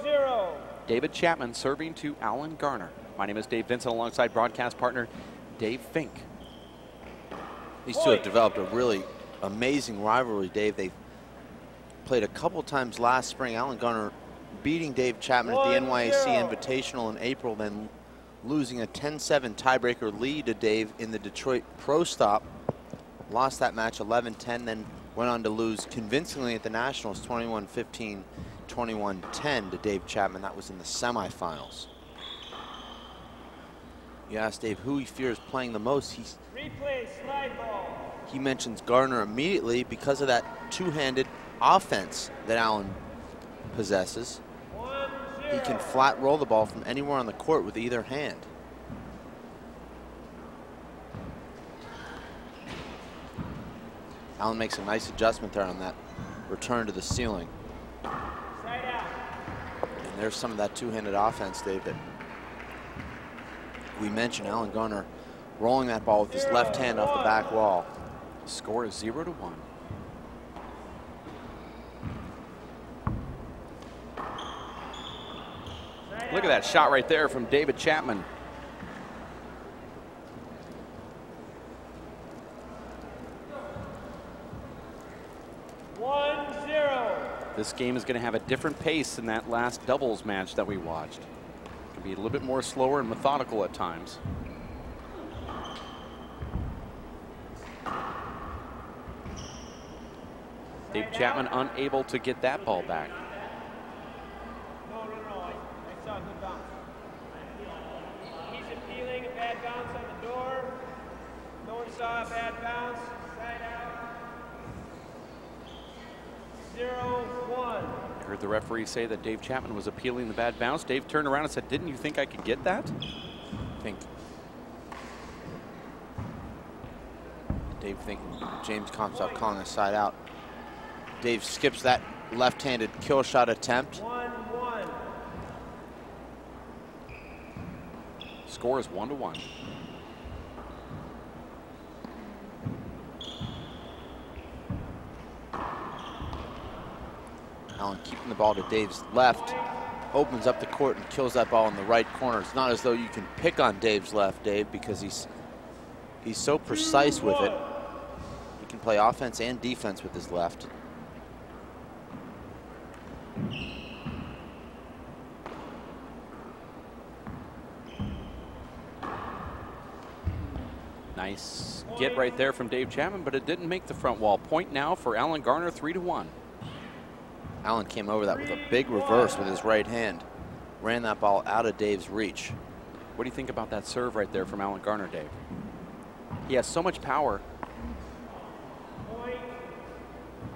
0. David Chapman serving to Allan Garner. My name is Dave Vincent alongside broadcast partner Dave Fink. These two have developed a really amazing rivalry, Dave. They've played a couple times last spring. Allan Garner beating Dave Chapman at the NYC Invitational in April, then losing a 10-7 tiebreaker lead to Dave in the Detroit Pro Stop. Lost that match 11-10, then went on to lose convincingly at the Nationals 21-15, 21-10 to Dave Chapman. That was in the semifinals. You asked Dave who he fears playing the most. Replay, slide ball. He mentions Garner immediately because of that two-handed offense that Allan possesses. 1-0. He can flat roll the ball from anywhere on the court with either hand. Allan makes a nice adjustment there on that return to the ceiling. Side out. And there's some of that two-handed offense, Dave, that we mentioned. Allan Garner rolling that ball with his left hand off the back wall. Score is 0-1. Look at that shot right there from David Chapman. This game is going to have a different pace than that last doubles match that we watched. It can be a little bit more slower and methodical at times. Dave Chapman unable to get that ball back. No. I saw a good bounce. He's appealing a bad bounce on the door. No one saw a bad bounce. Side out. 0-1. I heard the referee say that Dave Chapman was appealing the bad bounce. Dave turned around and said, "Didn't you think I could get that?" Dave thinking James Comstock calling a side out. Dave skips that left-handed kill shot attempt. 1-1. Score is 1-1. Allan keeping the ball to Dave's left, opens up the court and kills that ball in the right corner. It's not as though you can pick on Dave's left, Dave, because he's so precise with it. He can play offense and defense with his left. Nice get right there from Dave Chapman, but it didn't make the front wall. Point now for Allan Garner, 3-1. Allan came over that with a big reverse with his right hand. Ran that ball out of Dave's reach. What do you think about that serve right there from Allan Garner, Dave? He has so much power,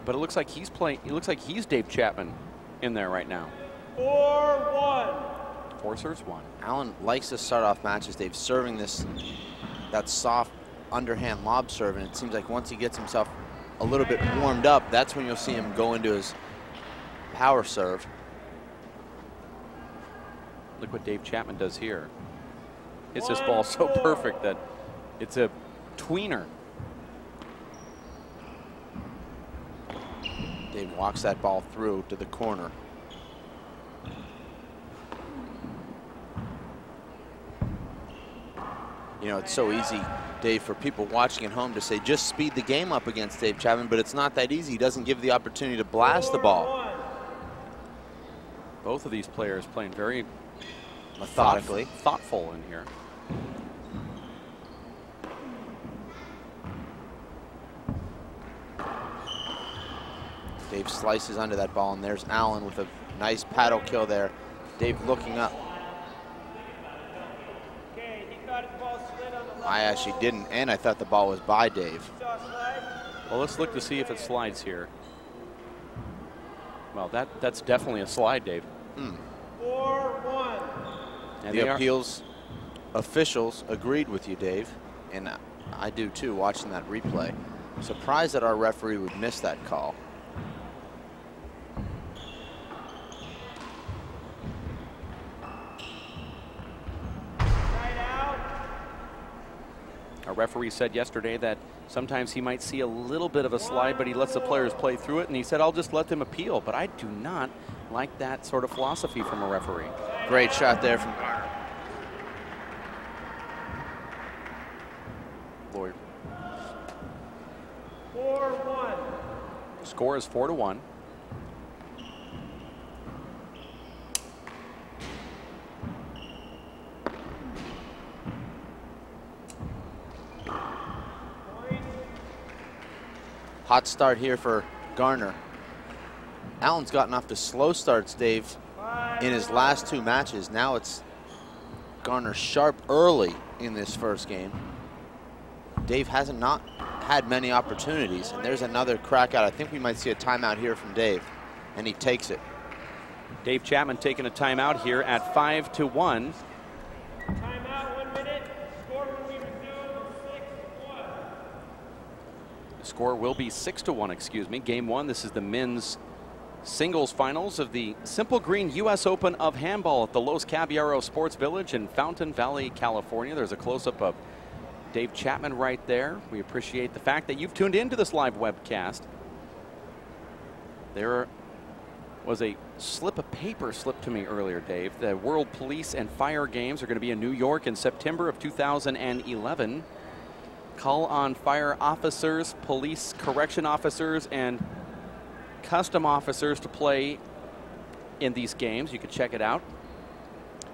but it looks like he's playing. It looks like he's Dave Chapman in there right now. 4-1. 4 serves 1. Allan likes to start off matches, Dave, serving that soft underhand lob serve, and it seems like once he gets himself a little bit warmed up, that's when you'll see him go into his power serve. Look what Dave Chapman does here. Hits this ball so perfect that it's a tweener. Dave walks that ball through to the corner. You know, it's so easy, Dave, for people watching at home to say, just speed the game up against Dave Chapman, but it's not that easy. He doesn't give the opportunity to blast the ball. Both of these players playing very methodically, thoughtful in here. Dave slices under that ball, and there's Allan with a nice paddle kill there. Dave looking up. I actually didn't, and I thought the ball was by Dave. Well, let's look to see if it slides here. Well, that's definitely a slide, Dave. 4-1. The appeals officials agreed with you, Dave, and I do too, watching that replay. Surprised that our referee would miss that call. Our referee said yesterday that sometimes he might see a little bit of a slide, but he lets the players play through it, and he said, I'll just let them appeal. But I do not like that sort of philosophy from a referee. Great shot there from Garner. Lloyd. 4-1. Score is 4-1. Hot start here for Garner. Allan's gotten off to slow starts, Dave, in his last 2 matches. Now it's Garner sharp early in this first game. Dave hasn't not had many opportunities, and there's another crack out. I think we might see a timeout here from Dave, and he takes it. Dave Chapman taking a timeout here at 5-1. Timeout, 1 minute. Score when we resume, 6-1. The score will be 6-1, excuse me. Game 1, this is the men's singles finals of the Simple Green U.S. Open of Handball at the Los Caballeros Sports Village in Fountain Valley, California. There's a close-up of Dave Chapman right there. We appreciate the fact that you've tuned into this live webcast. There was a slip of paper slipped to me earlier, Dave. The World Police and Fire Games are going to be in New York in September of 2011. Call on fire officers, police correction officers, and custom officers to play in these games. You can check it out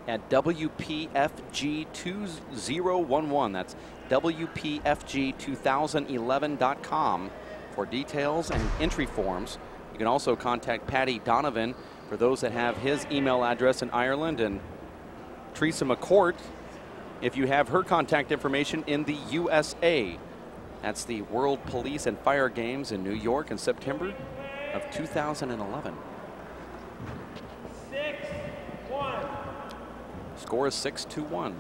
at WPFG2011. That's WPFG2011.com for details and entry forms. You can also contact Patty Donovan for those that have his email address in Ireland, and Teresa McCourt if you have her contact information in the USA. That's the World Police and Fire Games in New York in September of 2011. 6-1. Score is 6-1.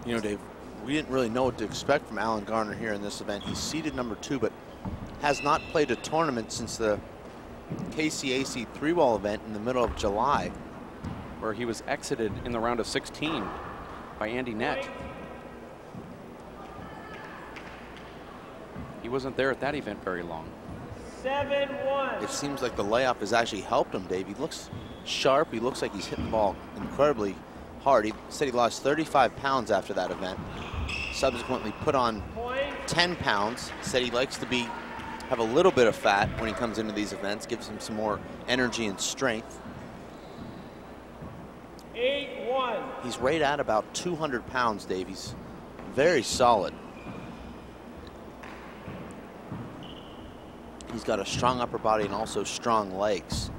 You know, Dave, we didn't really know what to expect from Allan Garner here in this event. He's seeded number 2, but has not played a tournament since the KCAC 3-wall event in the middle of July, where he was exited in the round of 16 by Andy Nett. He wasn't there at that event very long. 7-1. It seems like the layoff has actually helped him, Dave. He looks sharp. He looks like he's hitting the ball incredibly hard. He said he lost 35 pounds after that event. Subsequently put on 10 pounds. Said he likes to have a little bit of fat when he comes into these events. Gives him some more energy and strength. 8-1. He's right at about 200 pounds, Dave. He's very solid. He's got a strong upper body and also strong legs.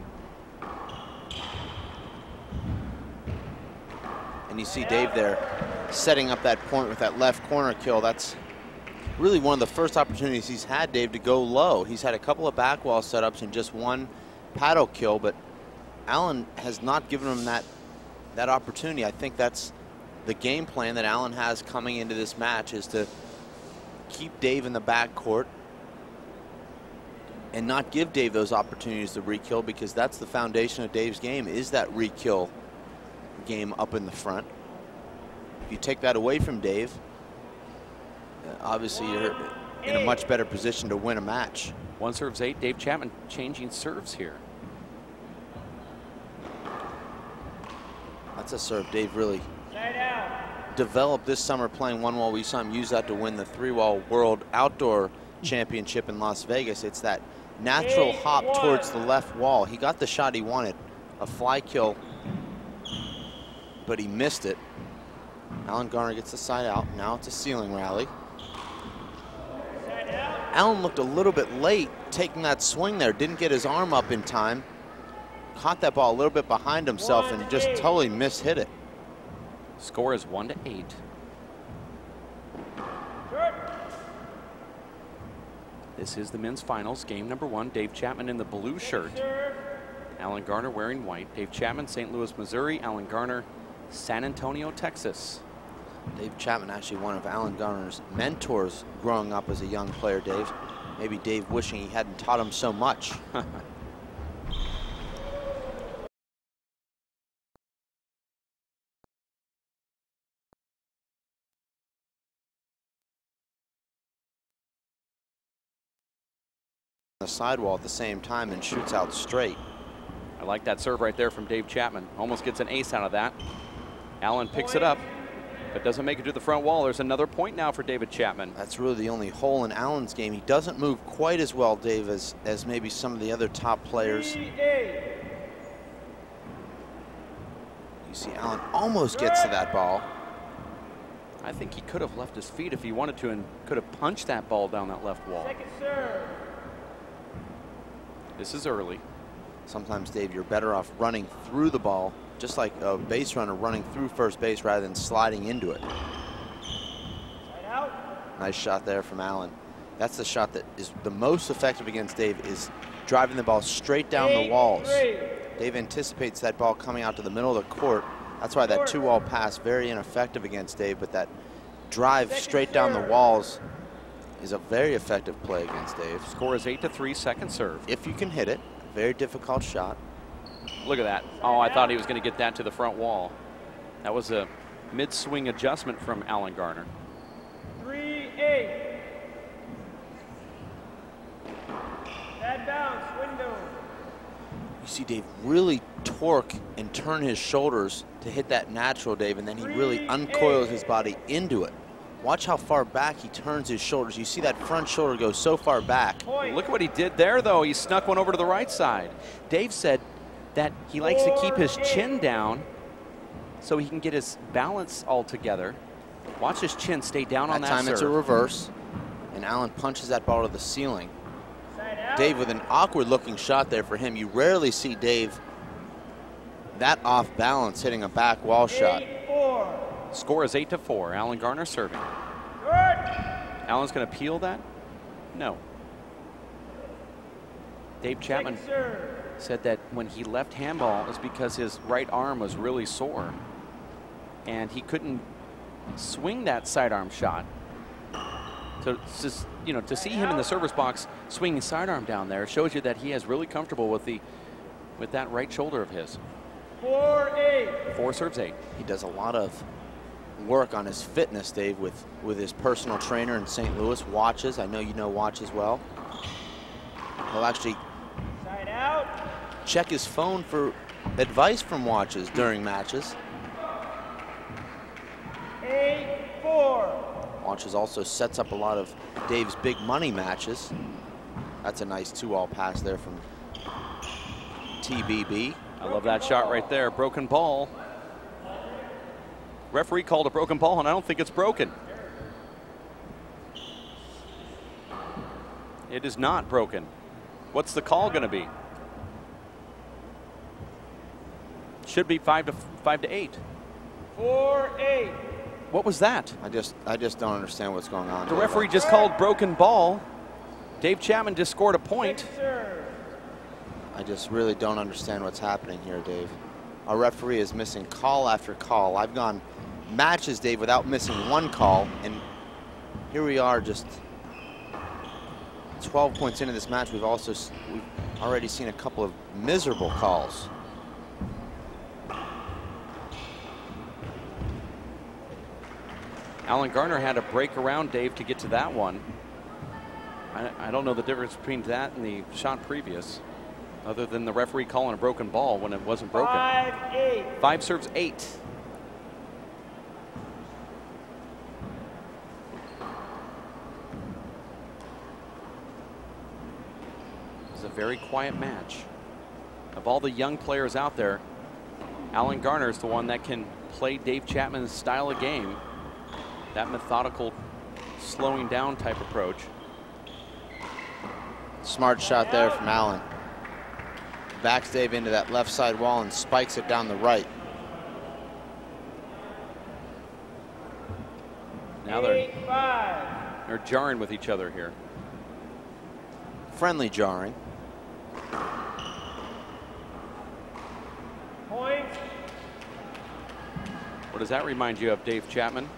And you see Dave there setting up that point with that left corner kill. That's really one of the first opportunities he's had, Dave, to go low. He's had a couple of back wall setups and just one paddle kill, but Allan has not given him that opportunity. I think that's the game plan that Allan has coming into this match, is to keep Dave in the back court and not give Dave those opportunities to re-kill, because that's the foundation of Dave's game, is that re-kill game up in the front. If you take that away from Dave, obviously you're in a much better position to win a match. 1 serves 8. Dave Chapman changing serves here. That's a serve Dave really developed this summer playing 1-wall. We saw him use that to win the 3-wall World Outdoor Championship in Las Vegas. It's that natural hop towards the left wall. He got the shot he wanted, a fly kill, but he missed it. Allan Garner gets the side out. Now it's a ceiling rally. Allan looked a little bit late taking that swing there. Didn't get his arm up in time. Caught that ball a little bit behind himself and just totally mishit it. Score is 1-8. This is the men's finals, game number 1. Dave Chapman in the blue shirt. Allan Garner wearing white. Dave Chapman, St. Louis, Missouri. Allan Garner, San Antonio, Texas. Dave Chapman, actually one of Allan Garner's mentors growing up as a young player, Dave. Maybe Dave wishing he hadn't taught him so much. The sidewall at the same time and shoots out straight. I like that serve right there from Dave Chapman. Almost gets an ace out of that. Allan picks it up, but doesn't make it to the front wall. There's another point now for David Chapman. That's really the only hole in Allan's game. He doesn't move quite as well, Dave, as maybe some of the other top players. You see Allan almost gets to that ball. I think he could have left his feet if he wanted to and could have punched that ball down that left wall. This is early. Sometimes, Dave, you're better off running through the ball, just like a base runner running through first base rather than sliding into it. Nice shot there from Allan. That's the shot that is the most effective against Dave, is driving the ball straight down the walls. Dave anticipates that ball coming out to the middle of the court. That's why that 2-wall pass, very ineffective against Dave, but that drive straight down the walls is a very effective play against Dave. Score is 8-3, second serve. If you can hit it, very difficult shot. Look at that. Oh, I thought he was going to get that to the front wall. That was a mid-swing adjustment from Allan Garner. 3-8. Bad bounce, window. You see Dave really torque and turn his shoulders to hit that natural, Dave, and then he really uncoils his body into it. Watch how far back he turns his shoulders. You see that front shoulder go so far back. Look at what he did there, though. He snuck one over to the right side. Dave said that he likes to keep his chin down so he can get his balance all together. Watch his chin stay down on that serve. That time it's a reverse, and Allan punches that ball to the ceiling. Dave with an awkward-looking shot there for him. You rarely see Dave that off balance hitting a back wall shot. Score is 8-4. Allan Garner serving. Allan's going to peel that? No. Dave Chapman said that when he left handball, it was because his right arm was really sore, and he couldn't swing that sidearm shot. So just, you know, to see him in the service box swinging sidearm down there shows you that he is really comfortable with that right shoulder of his. 4-8. 4 serves 8. He does a lot of work on his fitness, Dave, with his personal trainer in St. Louis. Watches. I know you know watches well. He'll actually check his phone for advice from watches during matches. 8-4. Watches also sets up a lot of Dave's big money matches. That's a nice 2-wall pass there from TBB. I love that shot right there. Broken ball. Referee called a broken ball, and I don't think it's broken. It is not broken. What's the call going to be? Should be 5-8. 4-8. What was that? I just don't understand what's going on. The referee just called broken ball. Dave Chapman just scored a point. I just really don't understand what's happening here, Dave. Our referee is missing call after call. I've gone matches, Dave, without missing one call, and here we are just 12 points into this match. We've already seen a couple of miserable calls. Allan Garner had to break around Dave to get to that one. I don't know the difference between that and the shot previous, other than the referee calling a broken ball when it wasn't broken. 5-8. 5 serves 8. It's a very quiet match. Of all the young players out there, Allan Garner is the one that can play Dave Chapman's style of game. That methodical, slowing down type approach. Smart shot there from Allan. Backs Dave into that left side wall and spikes it down the right. Now they're jarring with each other here. Friendly jarring. Point. What does that remind you of, Dave Chapman?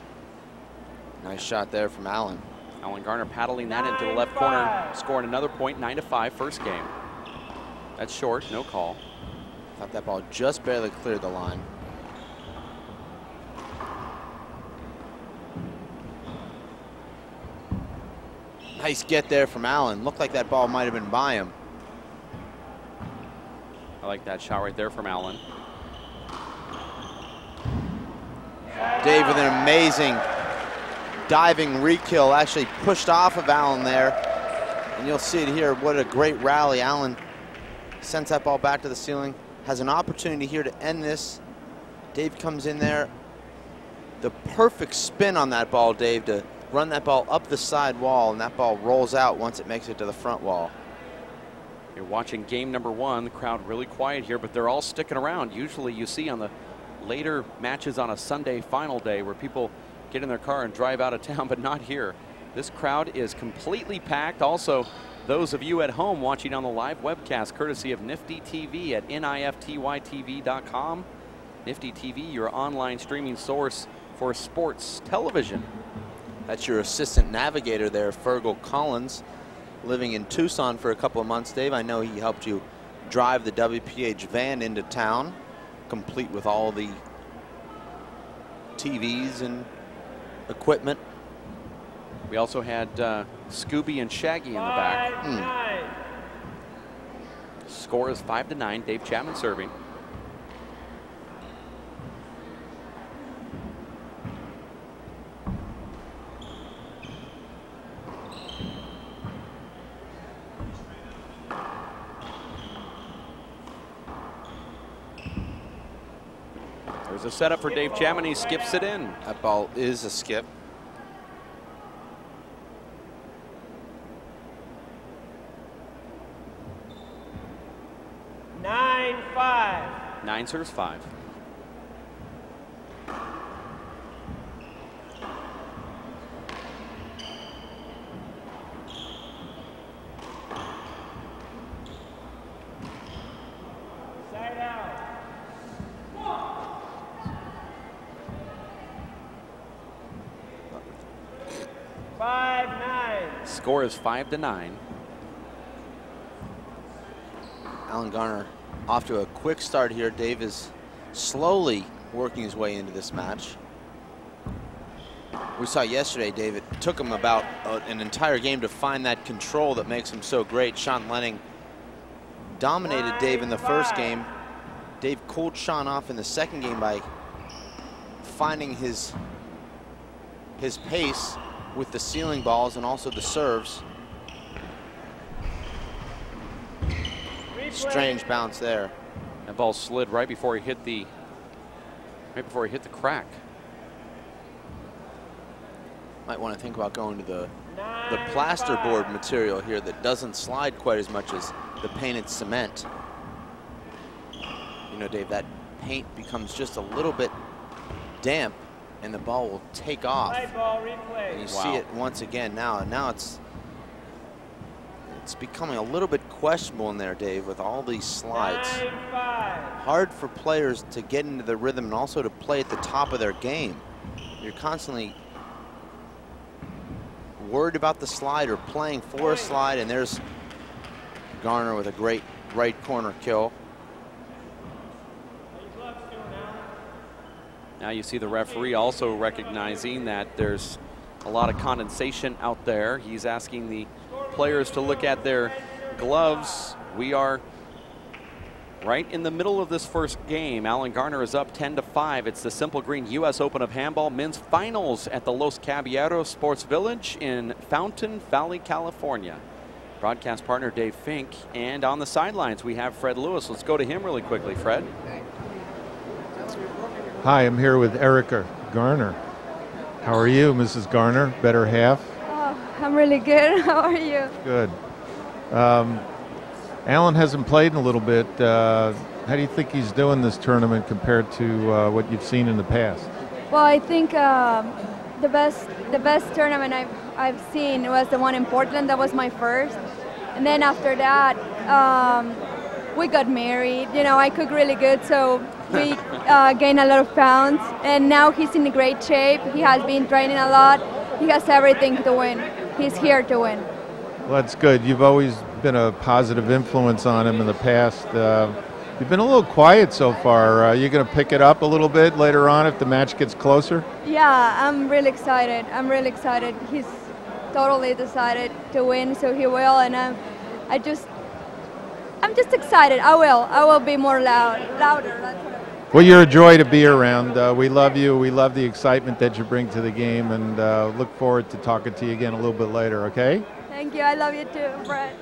Nice shot there from Allan. Allan Garner paddling that into the left corner, scoring another point, 9-5, first game. That's short, no call. Thought that ball just barely cleared the line. Nice get there from Allan. Looked like that ball might have been by him. I like that shot right there from Allan. Dave with an amazing diving re-kill, actually pushed off of Allan there. And you'll see it here, what a great rally. Allan sends that ball back to the ceiling, has an opportunity here to end this. Dave comes in there. The perfect spin on that ball, Dave, to run that ball up the side wall, and that ball rolls out once it makes it to the front wall. You're watching game number 1. The crowd really quiet here, but they're all sticking around. Usually you see on the later matches on a Sunday final day where people get in their car and drive out of town, but not here. This crowd is completely packed. Also, those of you at home watching on the live webcast, courtesy of Nifty TV at niftytv.com. Nifty TV, your online streaming source for sports television. That's your assistant navigator there, Fergal Collins, living in Tucson for a couple of months, Dave. I know he helped you drive the WPH van into town, complete with all the TVs and equipment. We also had Scooby and Shaggy in the back. Score is 5-9. Dave Chapman serving. There's a setup for Dave Chapman. He skips it in. That ball is a skip. Nine serves 5. Side out. 5-9. Score is 5-9. Allan Garner off to a quick start here. Dave is slowly working his way into this match. We saw yesterday, Dave, it took him about an entire game to find that control that makes him so great. Sean Lenning dominated Dave in the first game. Dave cooled Sean off in the second game by finding his pace with the ceiling balls and also the serves. Strange bounce there. That ball slid right before he hit the crack. Might want to think about going to the plasterboard material here that doesn't slide quite as much as the painted cement. You know, Dave, that paint becomes just a little bit damp and the ball will take off. And you see it once again now. And now it's becoming a little bit questionable in there, Dave, with all these slides. Hard for players to get into the rhythm and also to play at the top of their game. You're constantly worried about the slide or playing for a slide, and there's Garner with a great right corner kill. Now you see the referee also recognizing that there's a lot of condensation out there. He's asking the players to look at their gloves. We are right in the middle of this first game. Allan Garner is up 10-5. It's the Simple Green U.S. Open of Handball men's finals at the Los Caballeros Sports Village in Fountain Valley, California. Broadcast partner Dave Fink, and on the sidelines we have Fred Lewis. Let's go to him really quickly. Fred. Hi, I'm here with Erica Garner. How are you, Mrs. Garner? Better half? Oh, I'm really good. How are you? Good. Allan hasn't played in a little bit. How do you think he's doing this tournament compared to what you've seen in the past? Well, I think the best tournament I've seen was the one in Portland. That was my first. And then after that, we got married. You know, I cook really good, so we gained a lot of pounds. And now he's in great shape. He has been training a lot. He has everything to win. He's here to win. Well, that's good. You've always been a positive influence on him in the past. You've been a little quiet so far. Are you going to pick it up a little bit later on if the match gets closer? Yeah, I'm really excited. I'm really excited. He's totally decided to win, so he will. And I just I'm just excited. I will be more louder. That's what Well, you're a joy to be around. We love you. We love the excitement that you bring to the game, and look forward to talking to you again a little bit later, okay? Thank you. I love you too, Brett.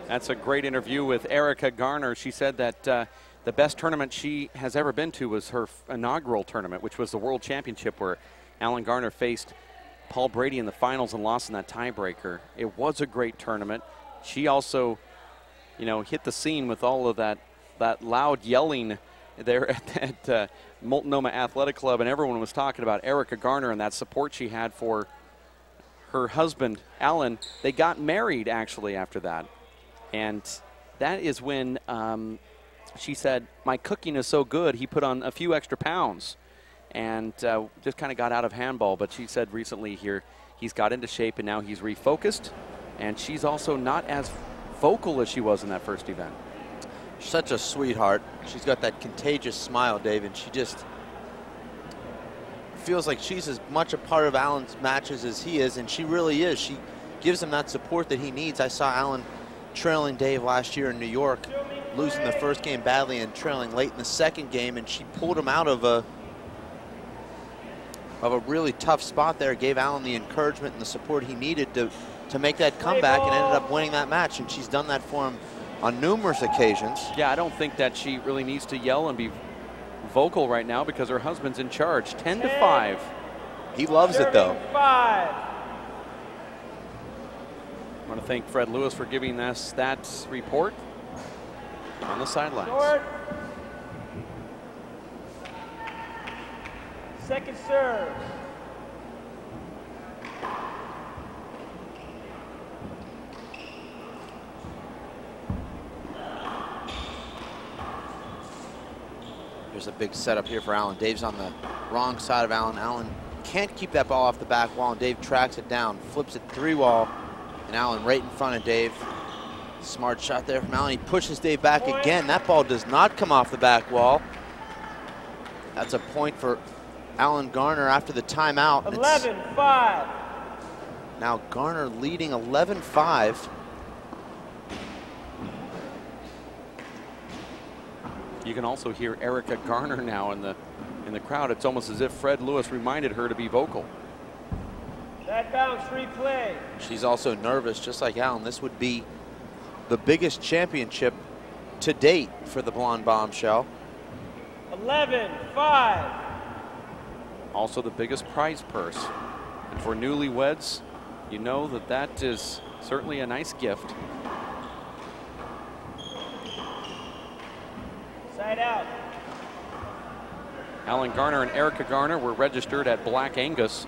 That's a great interview with Erica Garner. She said that the best tournament she has ever been to was her inaugural tournament, which was the World Championship, where Allan Garner faced Paul Brady in the finals and lost in that tiebreaker. It was a great tournament. She also, you know, hit the scene with all of that loud yelling there at Multnomah Athletic Club, and everyone was talking about Erica Garner and that support she had for her husband, Allan. They got married, actually, after that. And that is when she said, my cooking is so good, he put on a few extra pounds. And just kind of got out of handball. But she said recently here, he's got into shape and now he's refocused. And she's also not as vocal as she was in that first event. Such a sweetheart. She's got that contagious smile, Dave, and she just feels like she's as much a part of Allan's matches as he is, and she really is. She gives him that support that he needs. I saw Allan trailing Dave last year in New York, losing the first game badly and trailing late in the second game, and she pulled him out of a really tough spot there, gave Allan the encouragement and the support he needed to make that comeback, and ended up winning that match, and she's done that for him on numerous occasions. Yeah, I don't think that she really needs to yell and be vocal right now because her husband's in charge. 10-5. He loves it, though. 5. I want to thank Fred Lewis for giving us that report on the sidelines. Short. Second serve. There's a big setup here for Allan. Dave's on the wrong side of Allan. Allan can't keep that ball off the back wall, and Dave tracks it down, flips it 3-wall, and Allan right in front of Dave. Smart shot there from Allan. He pushes Dave back again. That ball does not come off the back wall. That's a point for Allan Garner after the timeout. 11-5. Now Garner leading 11-5. You can also hear Erica Garner now in the crowd. It's almost as if Fred Lewis reminded her to be vocal. That bounce replay. She's also nervous, just like Allan. This would be the biggest championship to date for the Blonde Bombshell. 11-5. Also the biggest prize purse. And for newlyweds, you know that that is certainly a nice gift. Side out. Allan Garner and Erica Garner were registered at Black Angus.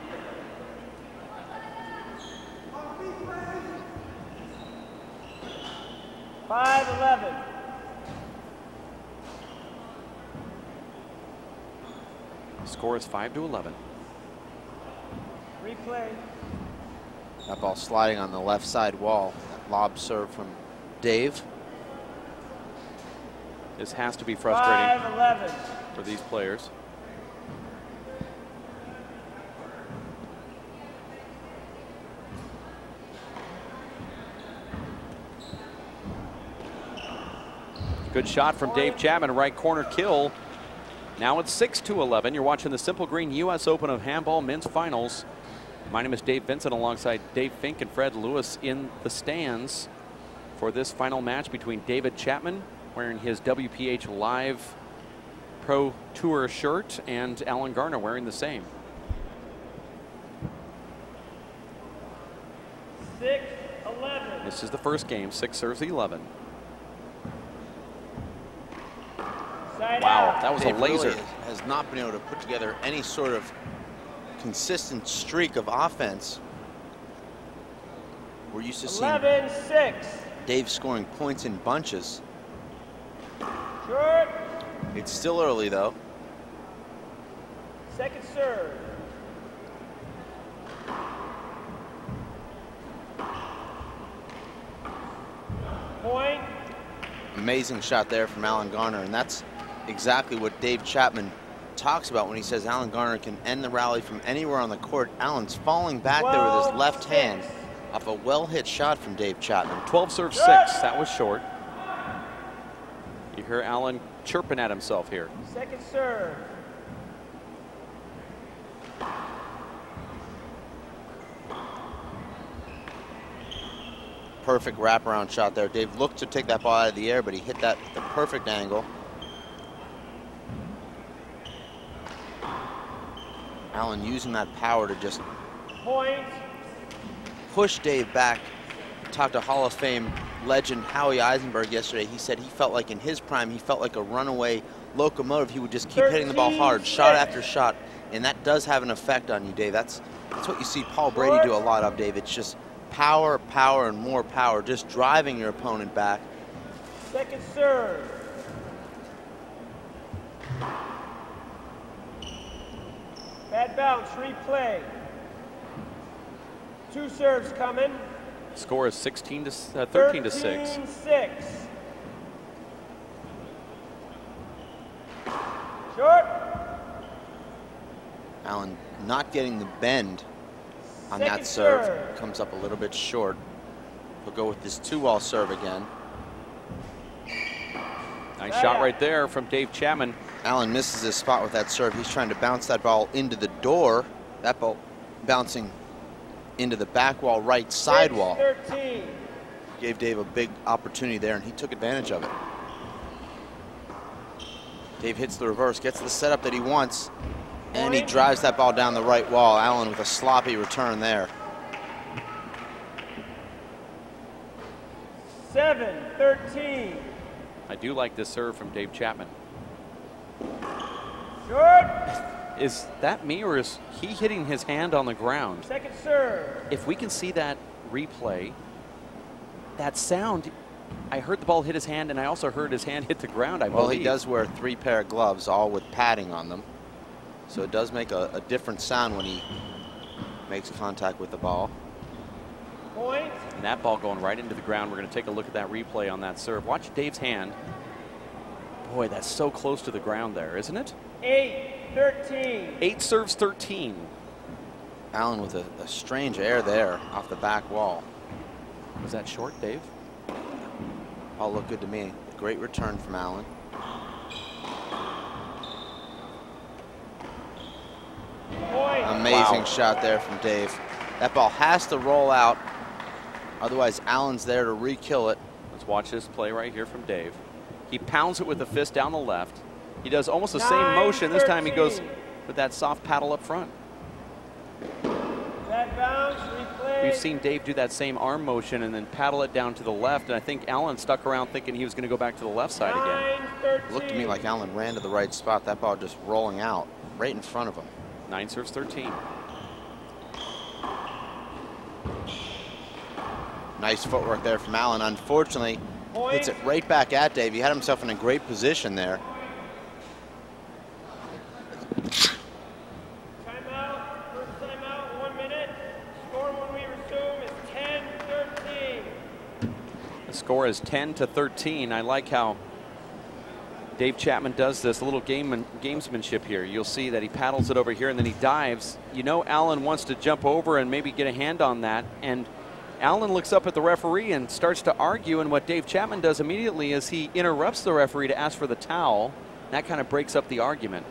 $5-11. Score is 5-11. Replay. That ball sliding on the left side wall. That lob serve from Dave. This has to be frustrating 5-11. for these players. Good shot from Dave Chapman, right corner kill. Now it's 6-11. You're watching the Simple Green U.S. Open of Handball Men's Finals. My name is Dave Vincent alongside Dave Fink and Fred Lewis in the stands for this final match between David Chapman, wearing his WPH Live Pro Tour shirt, and Allan Garner wearing the same. 6-11. This is the first game, 6 serves 11. Side Wow, out. that was Dave a laser. really has not been able to put together any sort of consistent streak of offense. We're used to seeing 11-6. Dave scoring points in bunches. Short. It's still early, though. Second serve. Point. Amazing shot there from Allan Garner, and that's exactly what Dave Chapman talks about when he says Allan Garner can end the rally from anywhere on the court. Allan's falling back there with his left hand off a well-hit shot from Dave Chapman. 12 serves 6. That was short. hear Allan chirping at himself here. Second serve. Perfect wraparound shot there. Dave looked to take that ball out of the air, but he hit that at the perfect angle. Allan using that power to just Point. push Dave back. Talked to Hall of Fame legend Howie Eisenberg yesterday. He said he felt like in his prime, he felt like a runaway locomotive. He would just keep hitting the ball hard, shot after shot, and that does have an effect on you, Dave. That's what you see Paul Brady do a lot of, Dave. It's just power, power, and more power, just driving your opponent back. Second serve. Bad bounce, replay. 2 serves coming. Score is 13 to 6. 13-6. Short. Allan not getting the bend on Second that serve. serve. Comes up a little bit short. He'll go with this 2-wall serve again. Nice shot right there from Dave Chapman. Allan misses his spot with that serve. He's trying to bounce that ball into the door. That ball bouncing into the back wall, right sidewall. 13. Gave Dave a big opportunity there, and he took advantage of it. Dave hits the reverse, gets the setup that he wants, and he drives that ball down the right wall. Allan with a sloppy return there. 7-13. I do like this serve from Dave Chapman. Short. Is that me, or is he hitting his hand on the ground? Second serve. If we can see that replay, that sound, I heard the ball hit his hand, and I also heard his hand hit the ground, I believe. Well, he does wear 3 pair of gloves, all with padding on them. So it does make a different sound when he makes contact with the ball. Point. And that ball going right into the ground. We're going to take a look at that replay on that serve. Watch Dave's hand. Boy, that's so close to the ground there, isn't it? 8-13. 8 serves 13. Allan with a strange air there off the back wall. Was that short, Dave? All looked good to me. Great return from Allan. Point. Amazing shot there from Dave. That ball has to roll out. Otherwise, Allan's there to re-kill it. Let's watch this play right here from Dave. He pounds it with the fist down the left. He does almost the same motion. This time he goes with that soft paddle up front. That bounce, replay. We've seen Dave do that same arm motion and then paddle it down to the left, and I think Allan stuck around thinking he was going to go back to the left side again. 9-13. It looked to me like Allan ran to the right spot. That ball just rolling out right in front of him. 9 serves 13. Nice footwork there from Allan. Unfortunately, hits it right back at Dave. He had himself in a great position there. Timeout. First timeout. 1 minute. Score when we resume is 10-13. The score is 10-13. I like how Dave Chapman does this, a little gamesmanship here. You'll see that he paddles it over here and then he dives. You know Allan wants to jump over and maybe get a hand on that, and Allan looks up at the referee and starts to argue, and what Dave Chapman does immediately is he interrupts the referee to ask for the towel. That kind of breaks up the argument.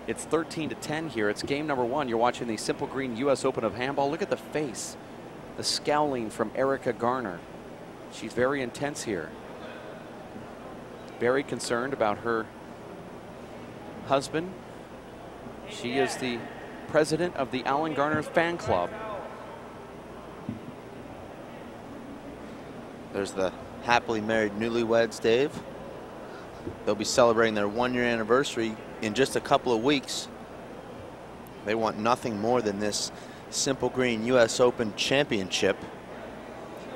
It's 13-10 here. It's game number 1. You're watching the Simple Green U.S. Open of Handball. Look at the face, the scowling from Allan Garner. She's very intense here. Very concerned about her husband. She is the president of the Allan Garner fan club. There's the happily married newlyweds, Dave. They'll be celebrating their 1-year anniversary in just a couple of weeks. They want nothing more than this Simple Green U.S. Open Championship.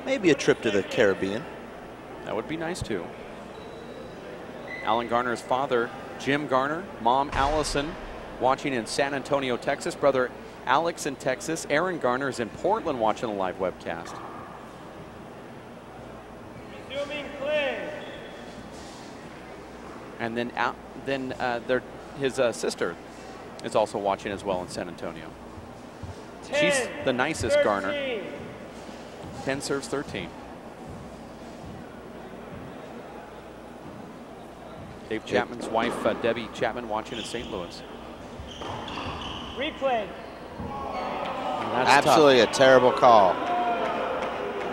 Maybe a trip to the Caribbean. That would be nice too. Allan Garner's father, Jim Garner, mom, Allison, watching in San Antonio, Texas. Brother Alex in Texas. Aaron Garner is in Portland watching a live webcast. Resuming play. And then his sister is also watching as well in San Antonio. She's the nicest, 13. Garner. 10 serves 13. Dave Chapman's wife, Debbie Chapman, watching in St. Louis. Replay. Absolutely a terrible call.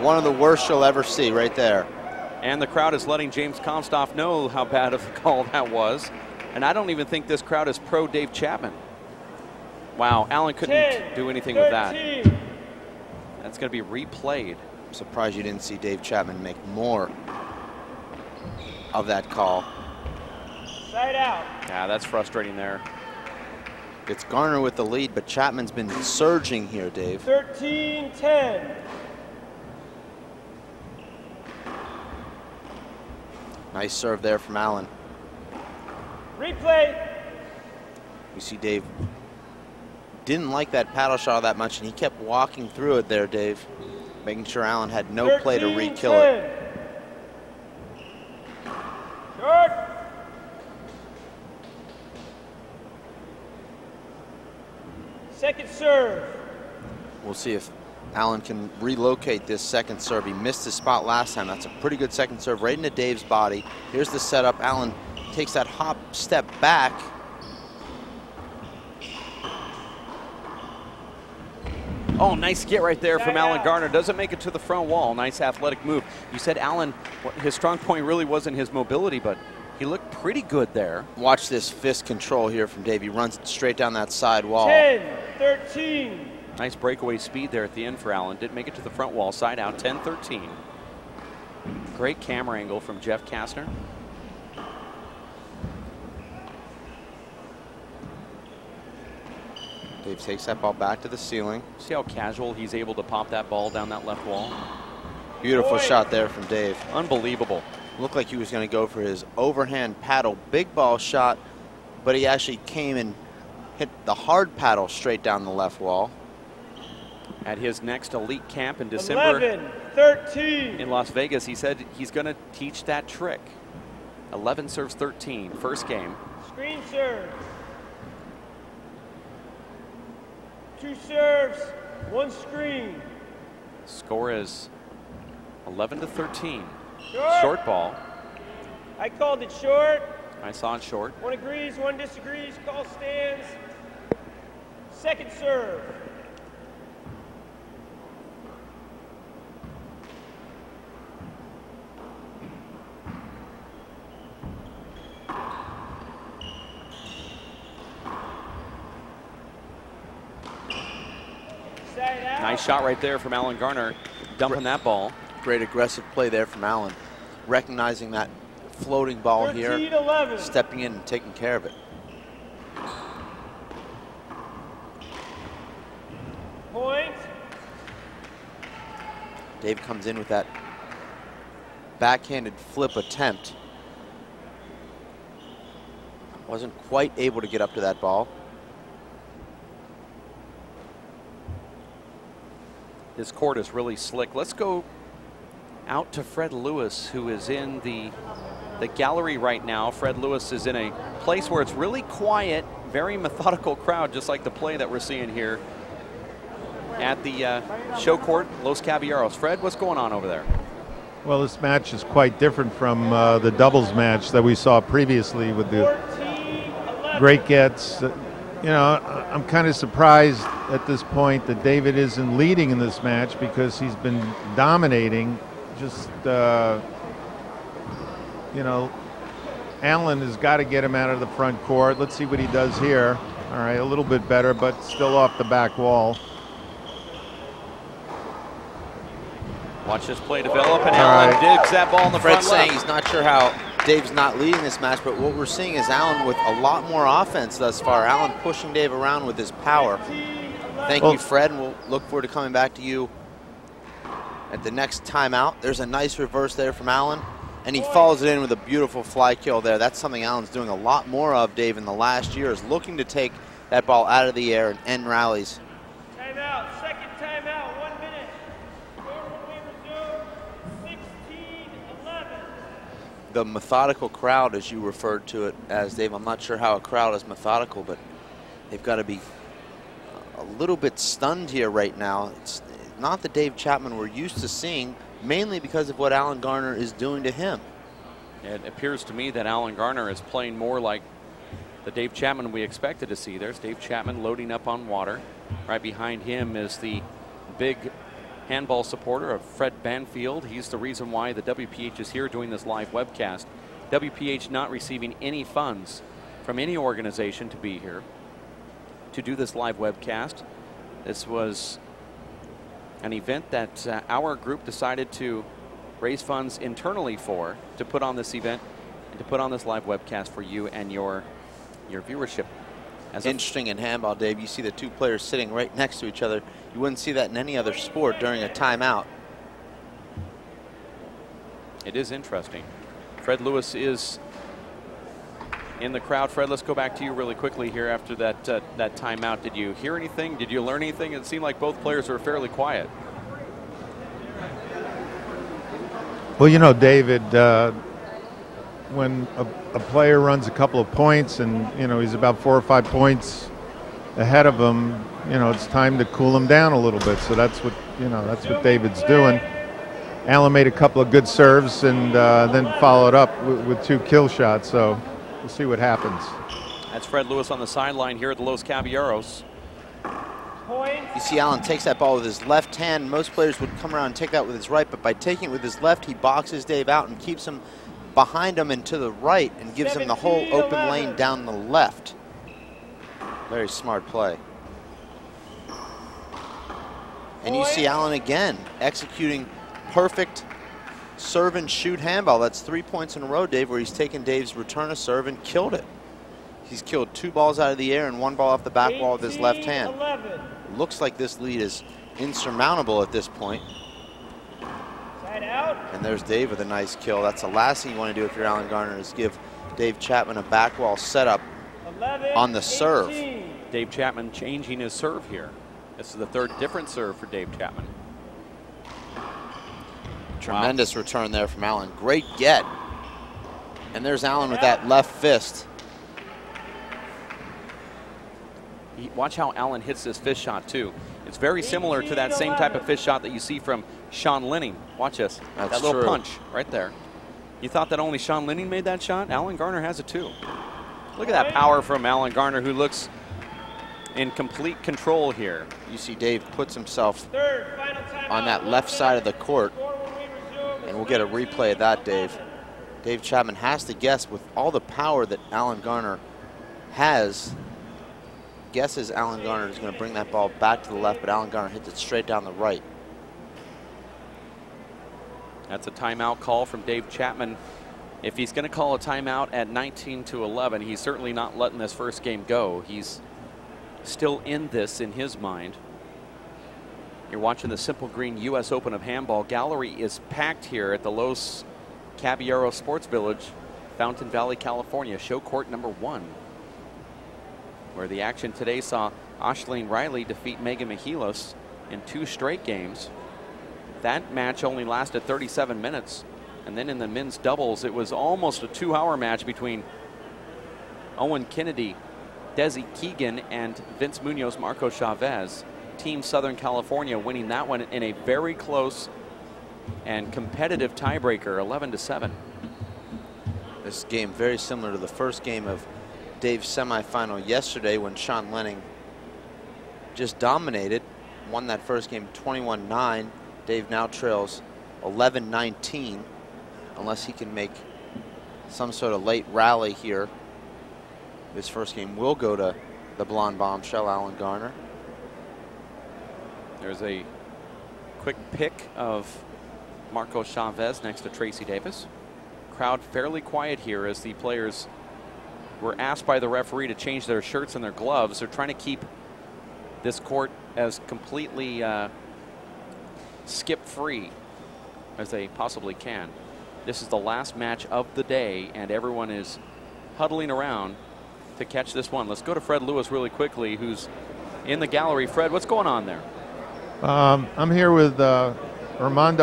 One of the worst you'll ever see right there. And the crowd is letting James Comstoff know how bad of a call that was. And I don't even think this crowd is pro Dave Chapman. Wow, Allan couldn't do anything with that. That's going to be replayed. I'm surprised you didn't see Dave Chapman make more of that call. Side out. Yeah, that's frustrating there. It's Garner with the lead, but Chapman's been surging here, Dave. 13-10. Nice serve there from Allan. Replay. You see Dave didn't like that paddle shot that much, and he kept walking through it there, Dave, making sure Allan had no play to re-kill it. Short. Second serve. We'll see if Allan can relocate this second serve. He missed his spot last time. That's a pretty good second serve right into Dave's body. Here's the setup. Allan takes that hop step back. Oh, nice get right there from Allan Garner. Doesn't make it to the front wall. Nice athletic move. You said Allan, his strong point really wasn't his mobility, but he looked pretty good there. Watch this fist control here from Dave. He runs straight down that side wall. 10-13. Nice breakaway speed there at the end for Allan. Didn't make it to the front wall. Side out, 10-13. Great camera angle from Jeff Kastner. Dave takes that ball back to the ceiling. See how casual he's able to pop that ball down that left wall? Beautiful shot there from Dave. Unbelievable. Looked like he was going to go for his overhand paddle big ball shot, but he actually came and hit the hard paddle straight down the left wall. At his next elite camp in December 11-13. in Las Vegas, he said he's going to teach that trick. 11 serves 13, first game. Screen serve. 2 serves, 1 screen. Score is 11-13. Short. Short ball. I called it short. I saw it short. 1 agrees, 1 disagrees. Call stands. Second serve. Nice shot right there from Allan Garner, dumping that ball. Great aggressive play there from Allan, recognizing that floating ball here, 13-11. stepping in and taking care of it. Point. Dave comes in with that backhanded flip attempt. Wasn't quite able to get up to that ball. This court is really slick. Let's go out to Fred Lewis, who is in the gallery right now. Fred Lewis is in a place where it's really quiet, very methodical crowd, just like the play that we're seeing here at the show court, Los Caballeros. Fred, what's going on over there? Well, this match is quite different from the doubles match that we saw previously with the great gets. You know, I'm kind of surprised at this point that David isn't leading in this match because he's been dominating. Just, you know, Allan has got to get him out of the front court. Let's see what he does here. All right, a little bit better, but still off the back wall. Watch this play develop, and Allan digs that ball in the front left. Fred's saying he's not sure how Dave's not leading this match, but what we're seeing is Allan with a lot more offense thus far. Allan pushing Dave around with his power. Thank you, Fred, and we'll look forward to coming back to you at the next timeout. There's a nice reverse there from Allan, and he follows it in with a beautiful fly kill there. That's something Allan's doing a lot more of, Dave, in the last year, is looking to take that ball out of the air and end rallies. Timeout, second timeout, 1 minute. Score will be resumed, 16-11. The methodical crowd, as you referred to it as, Dave, I'm not sure how a crowd is methodical, but they've got to be a little bit stunned here right now. It's not the Dave Chapman we're used to seeing, mainly because of what Allan Garner is doing to him. It appears to me that Allan Garner is playing more like the Dave Chapman we expected to see. There's Dave Chapman loading up on water. Right behind him is the big handball supporter of Fred Banfield. He's the reason why the WPH is here doing this live webcast. WPH not receiving any funds from any organization to be here to do this live webcast. This was an event that our group decided to raise funds internally for, to put on this event and to put on this live webcast for you and your viewership. As interesting in handball, Dave, you see the two players sitting right next to each other. You wouldn't see that in any other sport during a timeout. It is interesting. Fred Lewis is in the crowd. Fred, let's go back to you really quickly here after that that timeout. Did you hear anything? Did you learn anything? It seemed like both players were fairly quiet. Well, you know, David, when a player runs a couple of points and, you know, he's about 4 or 5 points ahead of him, you know, it's time to cool him down a little bit. So that's what, you know, that's what David's doing. Allan made a couple of good serves and then followed up with 2 kill shots. So we'll see what happens. That's Fred Lewis on the sideline here at the Los Caballeros. You see Allan takes that ball with his left hand. Most players would come around and take that with his right, but by taking it with his left, he boxes Dave out and keeps him behind him and to the right and gives him the whole open lane down the left. Very smart play. And you see Allan again executing perfect serve and shoot handball. That's 3 points in a row, Dave, where he's taken Dave's return of serve and killed it. He's killed 2 balls out of the air and 1 ball off the back wall with his left hand. Looks like this lead is insurmountable at this point. Side out. And there's Dave with a nice kill. That's the last thing you want to do if you're Allan Garner, is give Dave Chapman a back wall setup on the serve. Dave Chapman changing his serve here. This is the 3rd different serve for Dave Chapman. Tremendous return there from Allan. Great get. And there's Allan with that left fist. Watch how Allan hits this fist shot too. It's very similar to that same type of fist shot that you see from Sean Linning. Watch this. That's that little true. punch right there. You thought that only Sean Linning made that shot? Allan Garner has it too. Look at that power from Allan Garner, who looks in complete control here. You see Dave puts himself on that left side of the court, and we'll get a replay of that, Dave. Dave Chapman has to guess, with all the power that Allan Garner has, guesses Allan Garner is going to bring that ball back to the left, but Allan Garner hits it straight down the right. That's a timeout call from Dave Chapman. If he's going to call a timeout at 19-11, he's certainly not letting this first game go. He's still in this in his mind. You're watching the Simple Green U.S. Open of Handball. Gallery is packed here at the Los Caballeros Sports Village, Fountain Valley, California, show court number 1, where the action today saw Ashleen Riley defeat Megan Michilos in 2 straight games. That match only lasted 37 minutes. And then in the men's doubles, it was almost a 2-hour match between Owen Kennedy, Desi Keegan, and Vince Munoz, Marco Chavez. Team Southern California winning that one in a very close and competitive tiebreaker, 11-7. This game very similar to the first game of Dave's semifinal yesterday, when Sean Lenning just dominated, won that first game 21-9. Dave now trails 11-19, unless he can make some sort of late rally here. This first game will go to the blonde bombshell, Allan Garner. There's a quick pick of Marco Chavez next to Tracy Davis. Crowd fairly quiet here as the players were asked by the referee to change their shirts and their gloves. They're trying to keep this court as completely skip-free as they possibly can. This is the last match of the day, and everyone is huddling around to catch this one. Let's go to Fred Lewis really quickly, who's in the gallery. Fred, what's going on there? I'm here with Armand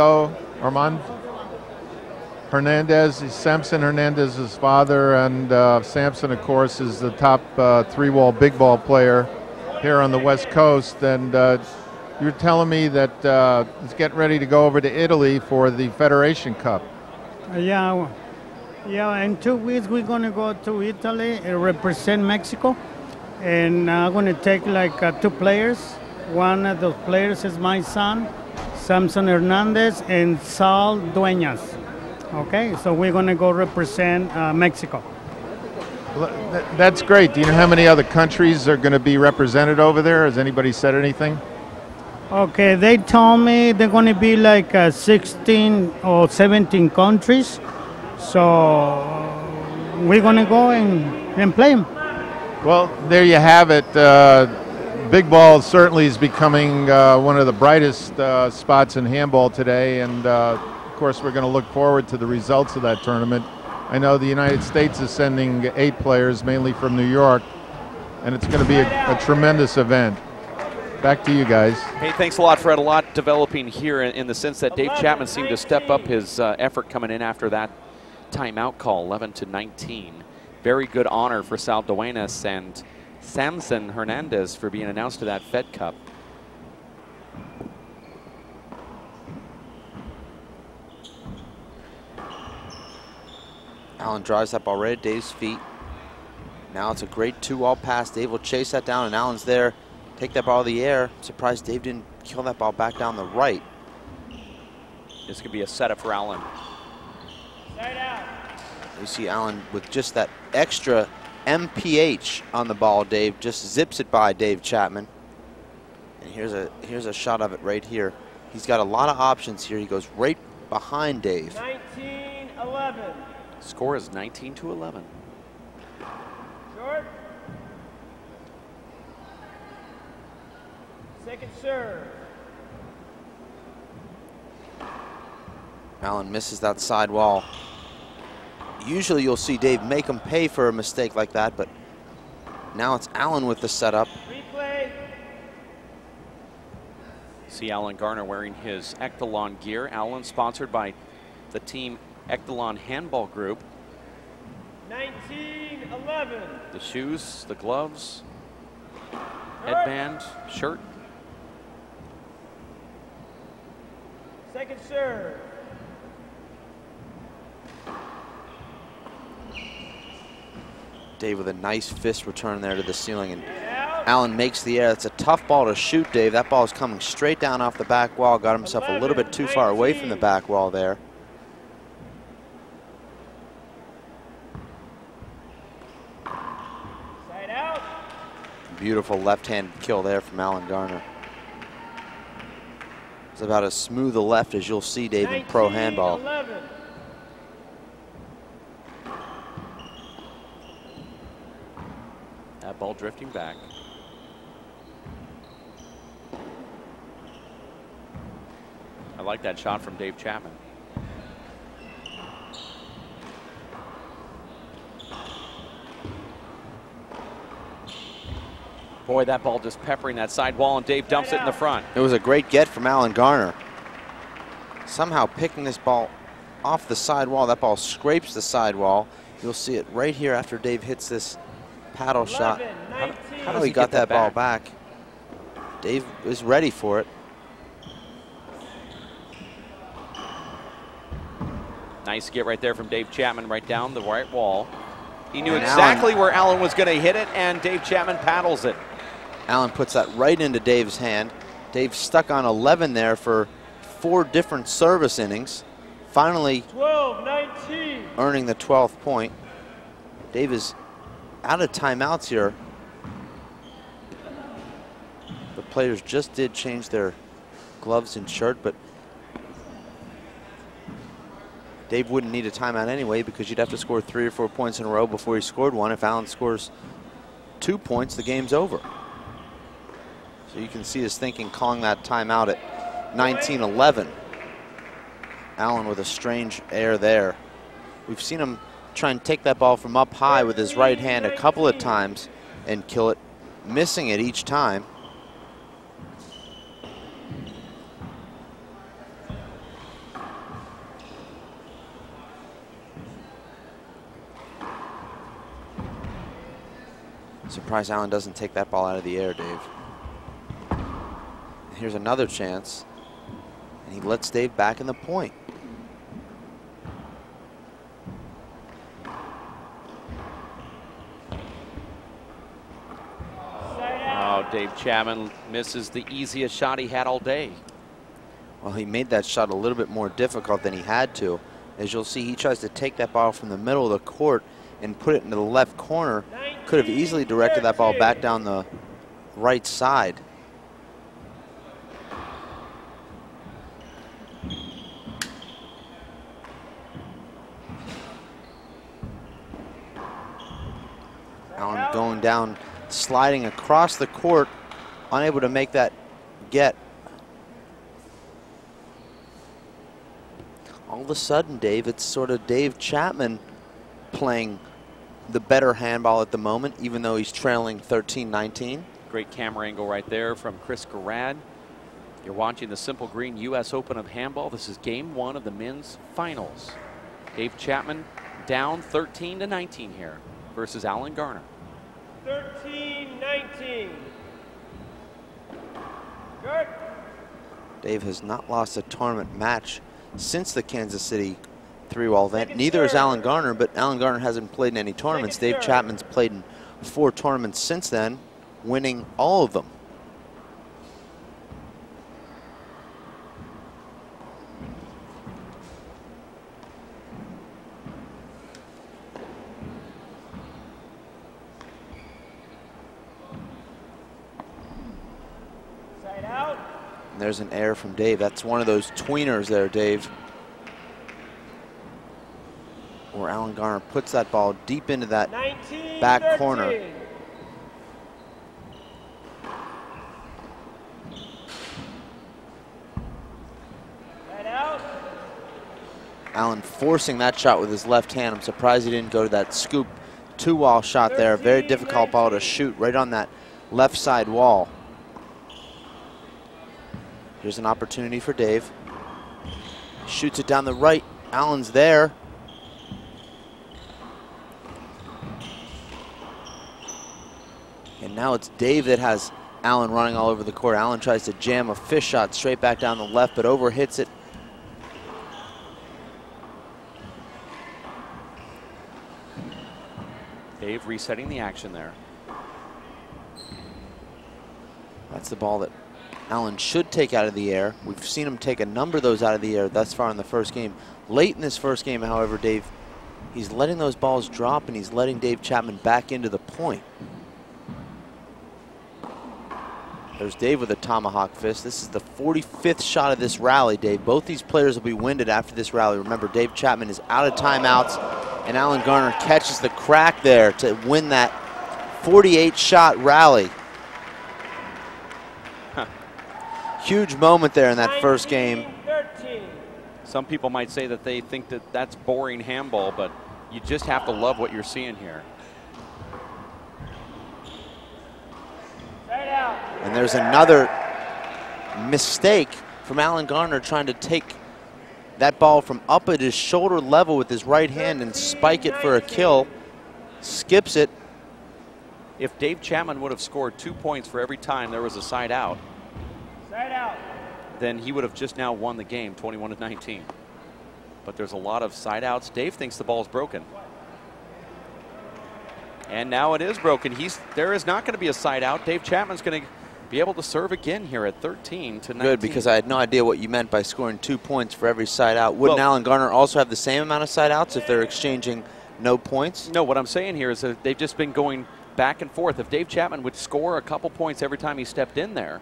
Hernandez. He's Samson Hernandez's father, and Samson, of course, is the top 3-wall big ball player here on the West Coast. And you're telling me that he's getting ready to go over to Italy for the Federation Cup. Yeah, Yeah, in 2 weeks we're gonna go to Italy and represent Mexico, and I'm gonna take like 2 players. One of those players is my son, Samson Hernandez, and Sal Dueñas. Okay, so we're gonna go represent Mexico. That's great. Do you know how many other countries are going to be represented over there? Has anybody said anything? Okay, they told me they're gonna be like 16 or 17 countries. So we're gonna go and play them. Well, there you have it. Big ball certainly is becoming one of the brightest spots in handball today, and of course we're going to look forward to the results of that tournament. I know the United States is sending 8 players, mainly from New York, and it's going to be a tremendous event. Back to you guys. Hey, thanks a lot, Fred. A lot developing here in the sense that Dave Chapman seemed to step up his effort coming in after that timeout call, 11-19. Very good honor for Sal Duenas and Samson Hernandez for being announced to that Fed Cup. Allan drives that ball right at Dave's feet. Now it's a great 2-all pass. Dave will chase that down, and Allan's there. Take that ball in the air. I'm surprised Dave didn't kill that ball back down the right. This could be a setup for Allan. You see Allan with just that extra MPH on the ball. Dave just zips it by Dave Chapman. And here's a shot of it right here. He's got a lot of options here. He goes right behind Dave. 19-11. Score is 19-11. Short. Second serve. Allan misses that side wall. Usually you'll see Dave make him pay for a mistake like that, but now it's Allan with the setup. Replay. See Allan Garner wearing his Echelon gear. Allan sponsored by the team Echelon Handball Group. 19-11. The shoes, the gloves, headband, shirt. Second serve. Dave with a nice fist return there to the ceiling, and Allan makes the air. That's a tough ball to shoot, Dave. That ball is coming straight down off the back wall. Got himself a little bit too far away from the back wall there. Side out. Beautiful left-hand kill there from Allan Garner. It's about as smooth a left as you'll see, Dave, in pro handball. 19-11. That ball drifting back. I like that shot from Dave Chapman. Boy, that ball just peppering that side wall, and Dave dumps it in the front. It was a great get from Allan Garner. Somehow picking this ball off the side wall. That ball scrapes the side wall. You'll see it right here after Dave hits this paddle shot. How he got that ball back. Dave is ready for it. Nice get right there from Dave Chapman, right down the right wall. He knew And exactly where Allan was going to hit it, and Dave Chapman paddles it. Allan puts that right into Dave's hand. Dave stuck on 11 there for 4 different service innings. Finally 12-19. earning the 12th point. Dave is out of timeouts here. The players just did change their gloves and shirt, but Dave wouldn't need a timeout anyway because you'd have to score 3 or 4 points in a row before he scored one. If Allan scores 2 points, the game's over. So you can see his thinking calling that timeout at 19-11. Allan with a strange air there. We've seen him try and take that ball from up high with his right hand a couple of times and kill it, missing it each time. Surprised Allan doesn't take that ball out of the air, Dave. Here's another chance, and he lets Dave back in the point. Dave Chapman misses the easiest shot he had all day. Well, he made that shot a little bit more difficult than he had to. As you'll see, he tries to take that ball from the middle of the court and put it into the left corner. Could have easily directed that ball back down the right side. Allan going down, sliding across the court, unable to make that get. All of a sudden, Dave, it's sort of Dave Chapman playing the better handball at the moment, even though he's trailing 13-19. Great camera angle right there from Chris Garrad. You're watching the Simple Green U.S. Open of Handball. This is game 1 of the men's finals. Dave Chapman down 13-19 here versus Allan Garner. 13-19. Good. Dave has not lost a tournament match since the Kansas City 3-wall event. Neither is Allan Garner, but Allan Garner hasn't played in any tournaments. Dave Chapman's played in 4 tournaments since then, winning all of them. Side out. And there's an error from Dave. That's one of those tweeners there, Dave, where Allan Garner puts that ball deep into that back corner. Side out. Allan forcing that shot with his left hand. I'm surprised he didn't go to that scoop 2-wall shot there. Very difficult ball to shoot right on that left side wall. Here's an opportunity for Dave. Shoots it down the right. Allan's there. And now it's Dave that has Allan running all over the court. Allan tries to jam a fish shot straight back down the left, but overhits it. Dave resetting the action there. That's the ball that Allan should take out of the air. We've seen him take a number of those out of the air thus far in the first game. Late in this first game, however, Dave, he's letting those balls drop and he's letting Dave Chapman back into the point. There's Dave with a tomahawk fist. This is the 45th shot of this rally, Dave. Both these players will be winded after this rally. Remember, Dave Chapman is out of timeouts, and Allan Garner catches the crack there to win that 48-shot rally. Huge moment there in that first game. 13. Some people might say that they think that that's boring handball, but you just have to love what you're seeing here. Side out. And there's another mistake from Allan Garner trying to take that ball from up at his shoulder level with his right hand and spike it for a kill. Skips it. If Dave Chapman would have scored 2 points for every time there was a side out, Side out. then he would have just now won the game 21-19. But there's a lot of side outs. Dave thinks the ball's broken. And now it is broken. There is not going to be a side out. Dave Chapman's going to be able to serve again here at 13-19. Good, because I had no idea what you meant by scoring 2 points for every side out. Wouldn't Allan Garner also have the same amount of side outs if they're exchanging no points? No, what I'm saying here is that they've just been going back and forth. If Dave Chapman would score a couple points every time he stepped in there.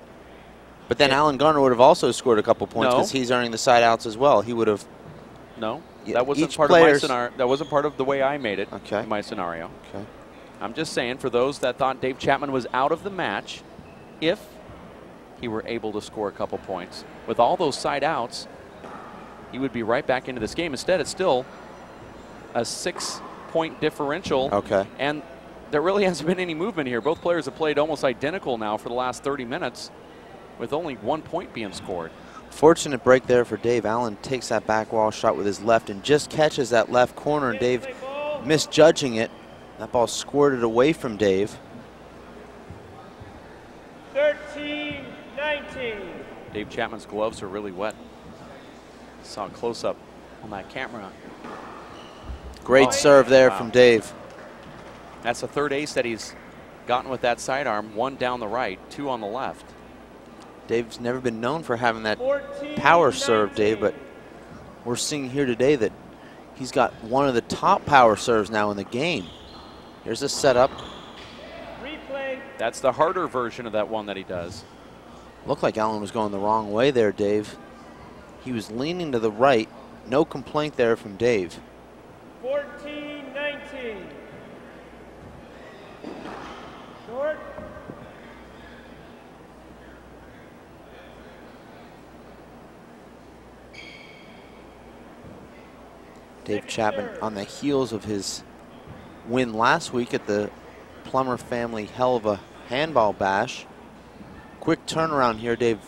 But then Allan Garner would have also scored a couple points because he's earning the side outs as well. He would have. No, that wasn't part of my scenario. That wasn't part of the way I made it. Okay. In my scenario. Okay. I'm just saying, for those that thought Dave Chapman was out of the match, if he were able to score a couple points with all those side outs, he would be right back into this game. Instead, it's still a 6-point differential. Okay. And there really hasn't been any movement here. Both players have played almost identical now for the last 30 minutes, with only 1 point being scored. Fortunate break there for Dave. Allan takes that back wall shot with his left and just catches that left corner. And Dave misjudging it. That ball squirted away from Dave. 13-19. Dave Chapman's gloves are really wet. Saw a close-up on that camera. Great serve there from Dave. That's the third ace that he's gotten with that sidearm, 1 down the right, 2 on the left. Dave's never been known for having that power serve, Dave, but we're seeing here today that he's got one of the top power serves now in the game. Here's a setup. Replay. That's the harder version of that one that he does. Looked like Allan was going the wrong way there, Dave. He was leaning to the right. No complaint there from Dave. 14-19. Short. Dave Chapman on the heels of his win last week at the Plummer family hell of a handball bash. Quick turnaround here, Dave.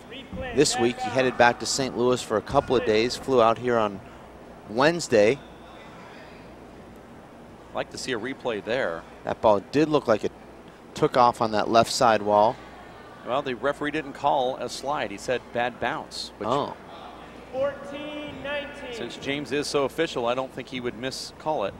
This week he headed back to St. Louis for a couple of days, flew out here on Wednesday. Like to see a replay there. That ball did look like it took off on that left side wall. Well, the referee didn't call a slide. He said bad bounce. Which 14-19. Since James is so official, I don't think he would miscall it.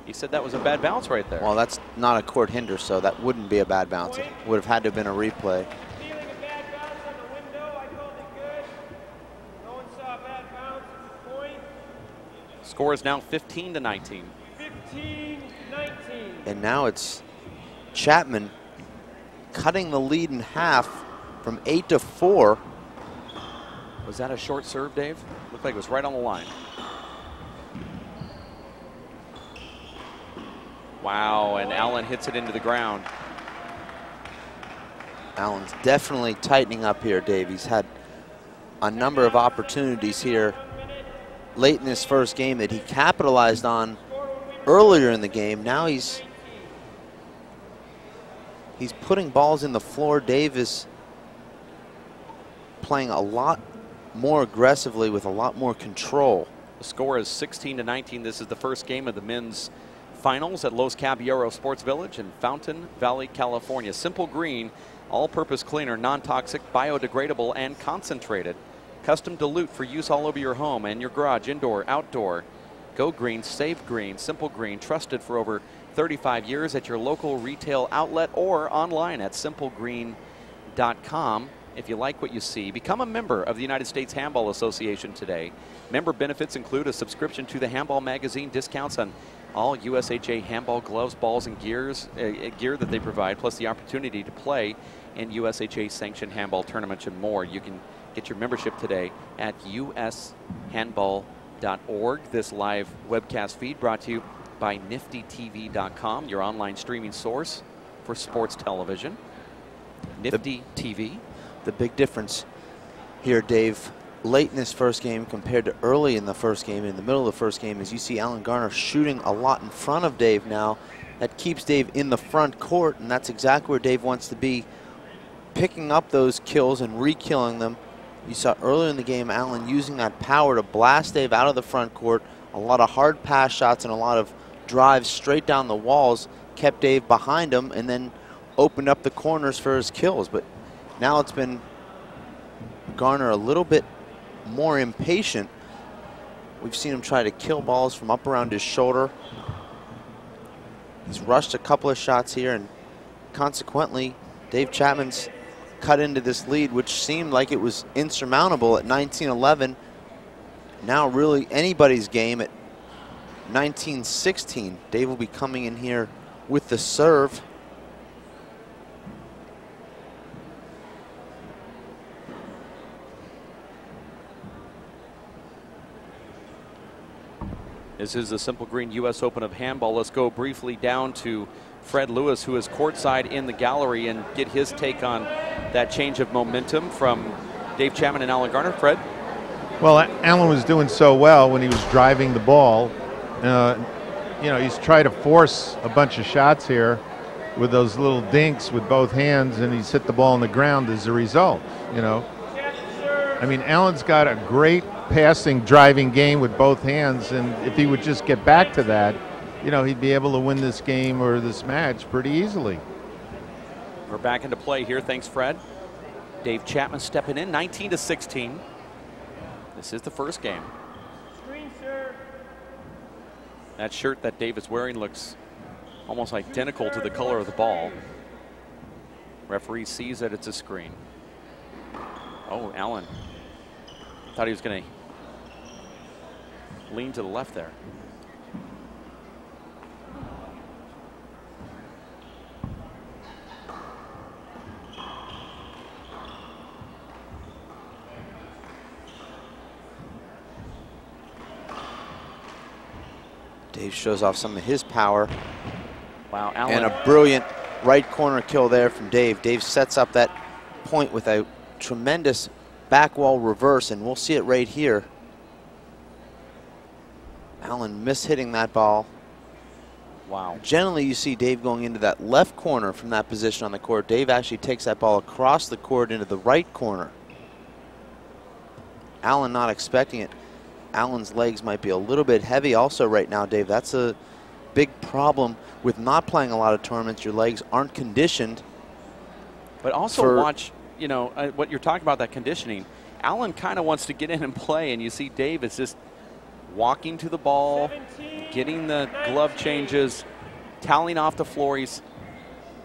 He said that was a bad bounce right there. Well, that's not a court hinder, so that wouldn't be a bad bounce. It would have had to have been a replay. Feeling a bad bounce on the window. I called it good. No one saw a bad bounce. It's a point. Score is now 15-19. 15-19. And now it's Chapman cutting the lead in half from 8 to 4. Was that a short serve, Dave? Looked like it was right on the line. Wow, and Allan hits it into the ground. Allan's definitely tightening up here, Dave. He's had a number of opportunities here late in this first game that he capitalized on earlier in the game. Now he's putting balls in the floor. Dave is playing a lot more aggressively with a lot more control. The score is 16-19. This is the first game of the men's finals at Los Caballeros Sports Village in Fountain Valley, California. Simple Green, all-purpose cleaner, non-toxic, biodegradable, and concentrated. Custom dilute for use all over your home and your garage, indoor, outdoor. Go green, save green, Simple Green, trusted for over 35 years at your local retail outlet or online at simplegreen.com. If you like what you see, become a member of the United States Handball Association today. Member benefits include a subscription to the Handball magazine, discounts on all USHA handball gloves, balls, and gear that they provide, plus the opportunity to play in USHA sanctioned handball tournaments and more. You can get your membership today at ushandball.org. This live webcast feed brought to you by niftytv.com, your online streaming source for sports television. Nifty TV. The big difference here, Dave, late in this first game compared to early in the first game, in the middle of the first game, is you see Allan Garner shooting a lot in front of Dave now. That keeps Dave in the front court, and that's exactly where Dave wants to be, picking up those kills and re-killing them. You saw earlier in the game Allan using that power to blast Dave out of the front court. A lot of hard pass shots and a lot of drives straight down the walls kept Dave behind him and then opened up the corners for his kills. But now it's been Garner a little bit more impatient. We've seen him try to kill balls from up around his shoulder. He's rushed a couple of shots here, and consequently, Dave Chapman's cut into this lead, which seemed like it was insurmountable at 19-11. Now really anybody's game at 19-16. Dave will be coming in here with the serve. This is the Simple Green U.S. Open of Handball. Let's go briefly down to Fred Lewis, who is courtside in the gallery, and get his take on that change of momentum from Dave Chapman and Allan Garner. Fred? Well, Allan was doing so well when he was driving the ball. You know, he's tried to force a bunch of shots here with those little dinks with both hands, and he's hit the ball on the ground as a result, you know. I mean, Allan's got a great passing, driving game with both hands, and if he would just get back to that, you know, he'd be able to win this game or this match pretty easily. We're back into play here. Thanks, Fred. Dave Chapman stepping in, 19-16. This is the first game. That shirt that Dave is wearing looks almost identical to the color of the ball. Referee sees that it's a screen. Oh, Allan. Thought he was going to lean to the left there. Dave shows off some of his power. Wow, Allan. And a brilliant right corner kill there from Dave. Dave sets up that point with a tremendous back wall reverse, and we'll see it right here. Allan mishitting that ball. Wow. Generally, you see Dave going into that left corner from that position on the court. Dave actually takes that ball across the court into the right corner. Allan not expecting it. Allan's legs might be a little bit heavy also right now, Dave. That's a big problem with not playing a lot of tournaments. Your legs aren't conditioned. But also watch, you know, what you're talking about, that conditioning. Allan kind of wants to get in and play, and you see Dave is just walking to the ball, getting the glove changes, toweling off the floor. He's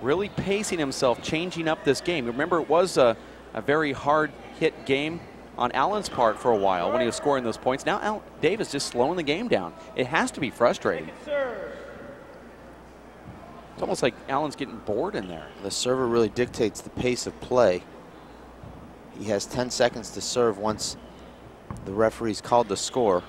really pacing himself, changing up this game. Remember, it was a very hard hit game on Allan's part for a while when he was scoring those points. Now Dave is just slowing the game down. It has to be frustrating. It's almost like Allan's getting bored in there. The server really dictates the pace of play. He has 10 seconds to serve once the referee's called the score.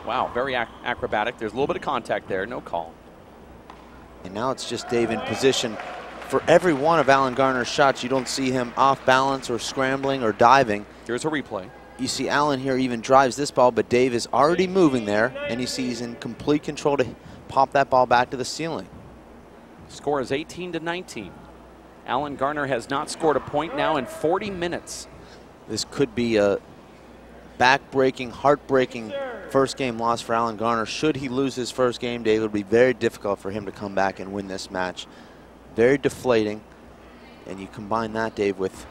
Wow, very acrobatic. There's a little bit of contact there, no call. And now it's just Dave in position. For every one of Allan Garner's shots, you don't see him off balance or scrambling or diving. There's a replay. You see Allan here even drives this ball, but Dave is already moving there, and you see he's in complete control to pop that ball back to the ceiling. Score is 18-19. Allan Garner has not scored a point now in 40 minutes. This could be a back-breaking, heart-breaking first game loss for Allan Garner. Should he lose his first game, Dave, it would be very difficult for him to come back and win this match. Very deflating. And you combine that, Dave, with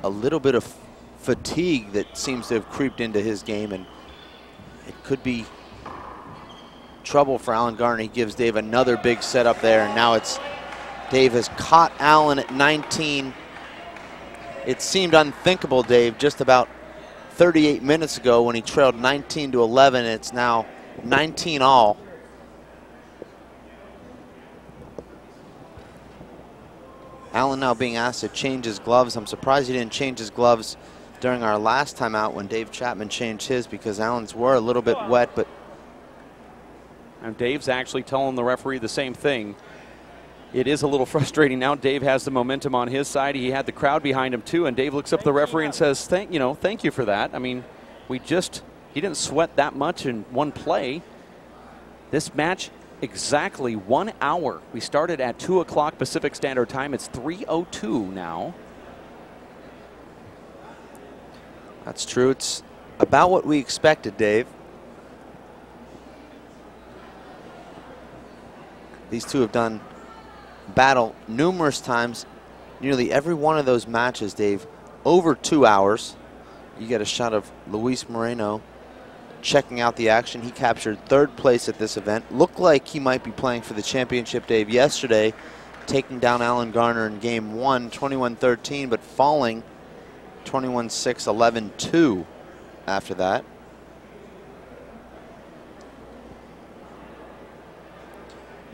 a little bit of fatigue that seems to have creeped into his game, and it could be trouble for Allan Garner. He gives Dave another big setup there, and now it's Dave has caught Allan at 19. It seemed unthinkable, Dave, just about 38 minutes ago when he trailed 19-11. It's now 19 all. Allan now being asked to change his gloves. I'm surprised he didn't change his gloves during our last time out when Dave Chapman changed his, because Allan's were a little bit wet. But and Dave's actually telling the referee the same thing. It is a little frustrating now. Dave has the momentum on his side. He had the crowd behind him too, and Dave looks up at the referee and says, thank you for that. I mean, he didn't sweat that much in one play. This match, exactly 1 hour. We started at 2 o'clock Pacific Standard Time. It's 3:02 now. That's true. It's about what we expected, Dave. These two have done battle numerous times. Nearly every one of those matches, Dave, over 2 hours. You get a shot of Luis Moreno checking out the action. He captured third place at this event. Looked like he might be playing for the championship, Dave, yesterday, taking down Allan Garner in game 1, 21-13, but falling 21-6, 11-2 after that.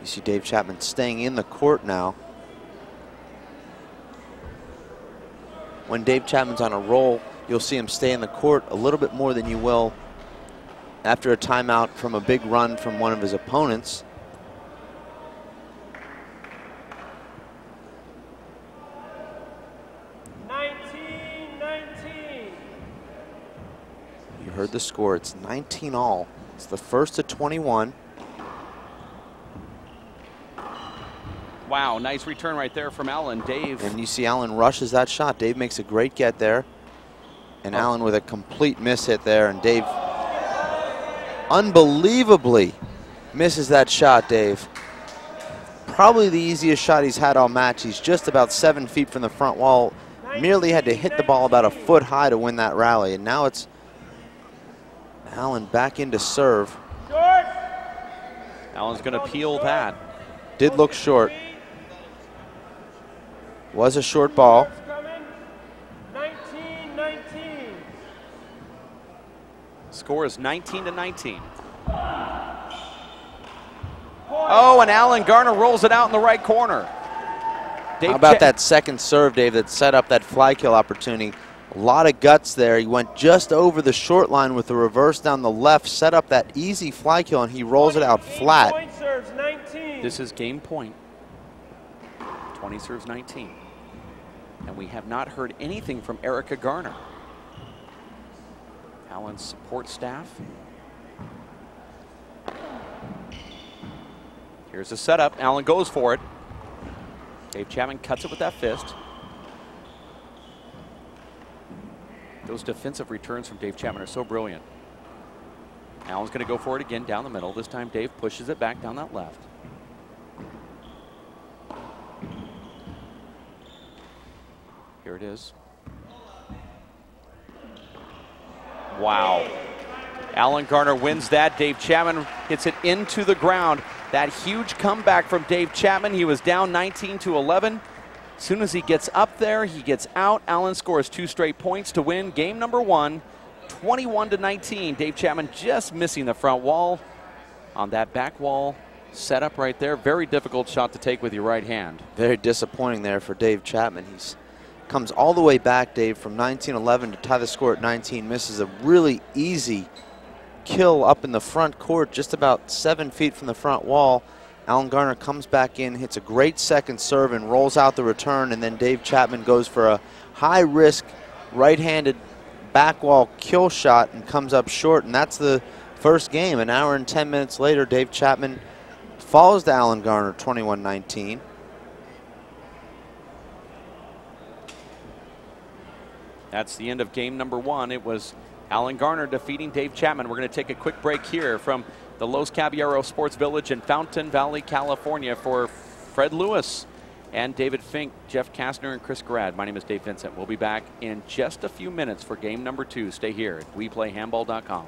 You see Dave Chapman staying in the court now. When Dave Chapman's on a roll, you'll see him stay in the court a little bit more than you will after a timeout from a big run from one of his opponents. You heard the score. It's 19 all. It's the first of 21. Wow, nice return right there from Allan. Dave. And you see Allan rushes that shot. Dave makes a great get there. And Allan with a complete miss hit there. And Dave unbelievably misses that shot, Dave. Probably the easiest shot he's had all match. He's just about 7 feet from the front wall. Merely had to hit the ball about a foot high to win that rally. And now it's Allan back into serve. Allan's going to peel that. Did look short. Was a short ball. 19-19. Score is 19-19. Oh, and Allan Garner rolls it out in the right corner. How about that second serve, Dave, that set up that fly kill opportunity? A lot of guts there. He went just over the short line with the reverse down the left, set up that easy fly kill, and he rolls it out flat. This is game point. 20 serves 19. And we have not heard anything from Erica Garner. Allan's support staff. Here's a setup. Allan goes for it. Dave Chapman cuts it with that fist. Those defensive returns from Dave Chapman are so brilliant. Allan's going to go for it again down the middle. This time Dave pushes it back down that left. Here it is. Wow. Allan Garner wins that. Dave Chapman hits it into the ground. That huge comeback from Dave Chapman. He was down 19-11. As soon as he gets up there, he gets out. Allan scores 2 straight points to win game number 1, 21-19. Dave Chapman just missing the front wall on that back wall setup right there. Very difficult shot to take with your right hand. Very disappointing there for Dave Chapman. He's comes all the way back, Dave, from 19-11 to tie the score at 19. Misses a really easy kill up in the front court, just about 7 feet from the front wall. Allan Garner comes back in, hits a great second serve and rolls out the return, and then Dave Chapman goes for a high-risk right-handed back wall kill shot and comes up short, and that's the first game. An hour and 10 minutes later, Dave Chapman falls to Allan Garner 21-19. That's the end of game number 1. It was Allan Garner defeating Dave Chapman. We're going to take a quick break here from the Los Caballeros Sports Village in Fountain Valley, California. For Fred Lewis and David Fink, Jeff Kastner, and Chris Grad, my name is Dave Vincent. We'll be back in just a few minutes for game number 2. Stay here at WePlayHandball.com.